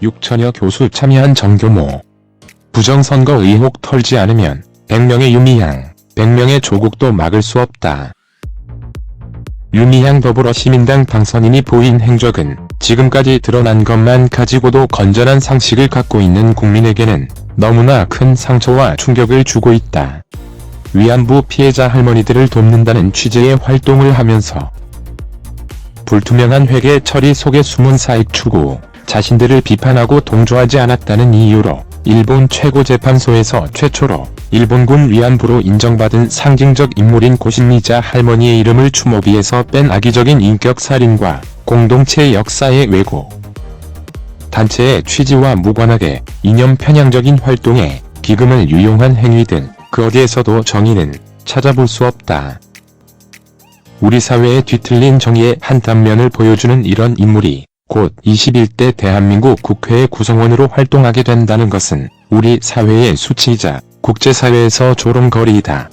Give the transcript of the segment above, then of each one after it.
(6천여) 교수 참여한 정교모. 부정선거 의혹 털지 않으면 100명의 유미향, 100명의 조국도 막을 수 없다. 유미향 더불어시민당 당선인이 보인 행적은 지금까지 드러난 것만 가지고도 건전한 상식을 갖고 있는 국민에게는 너무나 큰 상처와 충격을 주고 있다. 위안부 피해자 할머니들을 돕는다는 취지의 활동을 하면서 불투명한 회계 처리 속에 숨은 사익 추구, 자신들을 비판하고 동조하지 않았다는 이유로 일본 최고재판소에서 최초로 일본군 위안부로 인정받은 상징적 인물인 고신미자 할머니의 이름을 추모비에서 뺀 악의적인 인격살인과 공동체 역사의 왜곡. 단체의 취지와 무관하게 이념 편향적인 활동에 기금을 유용한 행위 등 그 어디에서도 정의는 찾아볼 수 없다. 우리 사회의 뒤틀린 정의의 한 단면을 보여주는 이런 인물이 곧 21대 대한민국 국회의 구성원으로 활동하게 된다는 것은 우리 사회의 수치이자 국제사회에서 조롱거리이다.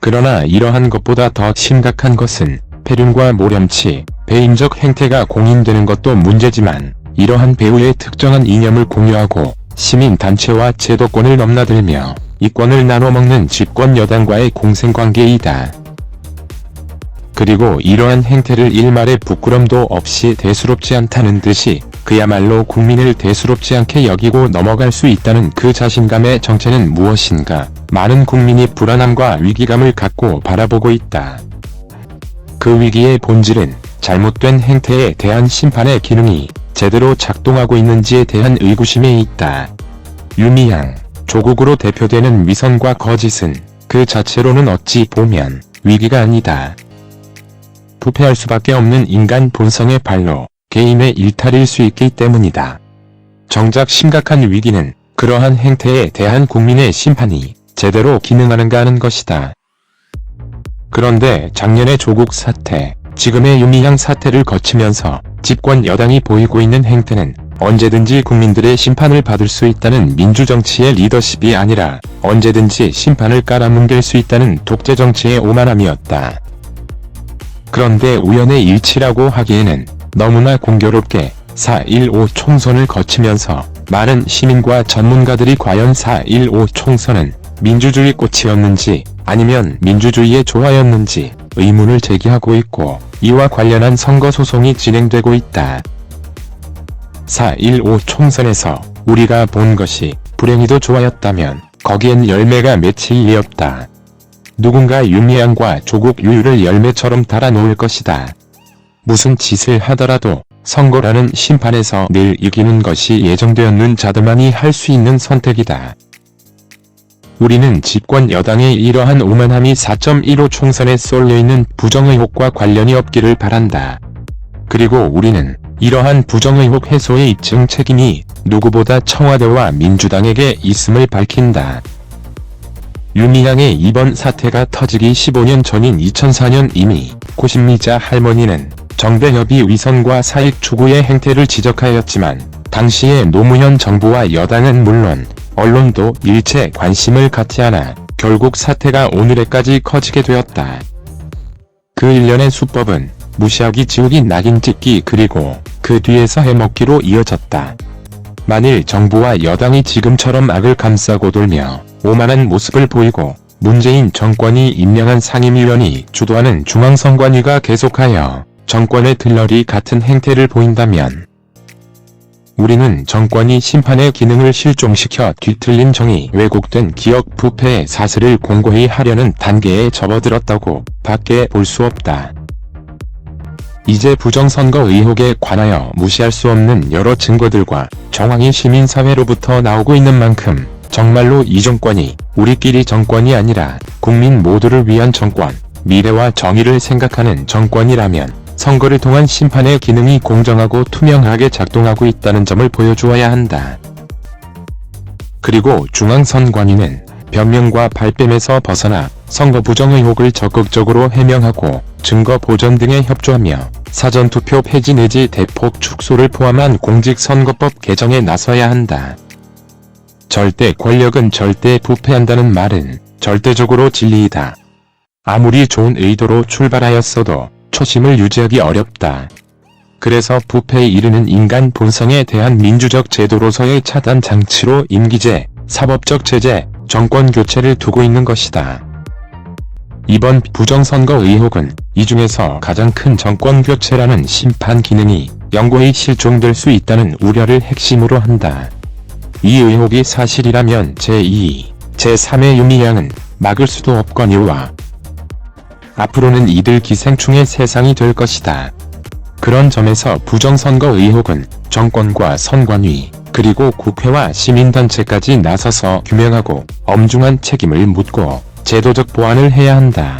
그러나 이러한 것보다 더 심각한 것은 폐륜과 모렴치, 배임적 행태가 공인되는 것도 문제지만 이러한 배우의 특정한 이념을 공유하고 시민단체와 제도권을 넘나들며 이권을 나눠먹는 집권 여당과의 공생관계이다. 그리고 이러한 행태를 일말의 부끄럼도 없이 대수롭지 않다는 듯이 그야말로 국민을 대수롭지 않게 여기고 넘어갈 수 있다는 그 자신감의 정체는 무엇인가. 많은 국민이 불안함과 위기감을 갖고 바라보고 있다. 그 위기의 본질은 잘못된 행태에 대한 심판의 기능이 제대로 작동하고 있는지에 대한 의구심에 있다. 유미향, 조국으로 대표되는 위선과 거짓은 그 자체로는 어찌 보면 위기가 아니다. 부패할 수밖에 없는 인간 본성의 발로 개인의 일탈일 수 있기 때문이다. 정작 심각한 위기는 그러한 행태에 대한 국민의 심판이 제대로 기능하는가 하는 것이다. 그런데 작년의 조국 사태, 지금의 유미향 사태를 거치면서 집권 여당이 보이고 있는 행태는 언제든지 국민들의 심판을 받을 수 있다는 민주정치의 리더십이 아니라 언제든지 심판을 깔아뭉갤 수 있다는 독재정치의 오만함이었다. 그런데 우연의 일치라고 하기에는 너무나 공교롭게 4.15 총선을 거치면서 많은 시민과 전문가들이 과연 4.15 총선은 민주주의 꽃이었는지 아니면 민주주의의 조화였는지 의문을 제기하고 있고 이와 관련한 선거소송이 진행되고 있다. 4.15 총선에서 우리가 본 것이 불행히도 조화였다면 거기엔 열매가 맺힐 리 없다. 누군가 유미향과 조국 유유를 열매처럼 달아놓을 것이다. 무슨 짓을 하더라도 선거라는 심판에서 늘 이기는 것이 예정되었는 자들만이 할 수 있는 선택이다. 우리는 집권 여당의 이러한 오만함이 4.15 총선에 쏠려있는 부정의혹과 관련이 없기를 바란다. 그리고 우리는 이러한 부정의혹 해소의 입증 책임이 누구보다 청와대와 민주당에게 있음을 밝힌다. 유미향의 이번 사태가 터지기 15년 전인 2004년 이미 고신미자 할머니는 정배협의 위선과 사익 추구의 행태를 지적하였지만 당시의 노무현 정부와 여당은 물론 언론도 일체 관심을 갖지 않아 결국 사태가 오늘에까지 커지게 되었다. 그 일련의 수법은 무시하기 지우기 낙인 찍기 그리고 그 뒤에서 해먹기로 이어졌다. 만일 정부와 여당이 지금처럼 악을 감싸고 돌며 오만한 모습을 보이고 문재인 정권이 임명한 상임위원이 주도하는 중앙선관위가 계속하여 정권의 들러리 같은 행태를 보인다면 우리는 정권이 심판의 기능을 실종시켜 뒤틀린 정의, 왜곡된 기억, 부패의 사슬을 공고히 하려는 단계에 접어들었다고 밖에 볼 수 없다. 이제 부정선거 의혹에 관하여 무시할 수 없는 여러 증거들과 정황이 시민사회로부터 나오고 있는 만큼 정말로 이 정권이 우리끼리 정권이 아니라 국민 모두를 위한 정권, 미래와 정의를 생각하는 정권이라면 선거를 통한 심판의 기능이 공정하고 투명하게 작동하고 있다는 점을 보여주어야 한다. 그리고 중앙선관위는 변명과 발뺌에서 벗어나 선거 부정 의혹을 적극적으로 해명하고 증거 보전 등에 협조하며 사전투표 폐지 내지 대폭 축소를 포함한 공직선거법 개정에 나서야 한다. 절대 권력은 절대 부패한다는 말은 절대적으로 진리이다. 아무리 좋은 의도로 출발하였어도 초심을 유지하기 어렵다. 그래서 부패에 이르는 인간 본성에 대한 민주적 제도로서의 차단 장치로 임기제, 사법적 제재, 정권 교체를 두고 있는 것이다. 이번 부정선거 의혹은 이 중에서 가장 큰 정권 교체라는 심판 기능이 영구히 실종될 수 있다는 우려를 핵심으로 한다. 이 의혹이 사실이라면 제2, 제3의 윤미향은 막을 수도 없거니와 앞으로는 이들 기생충의 세상이 될 것이다. 그런 점에서 부정선거 의혹은 정권과 선관위, 그리고 국회와 시민단체까지 나서서 규명하고 엄중한 책임을 묻고 제도적 보완을 해야 한다.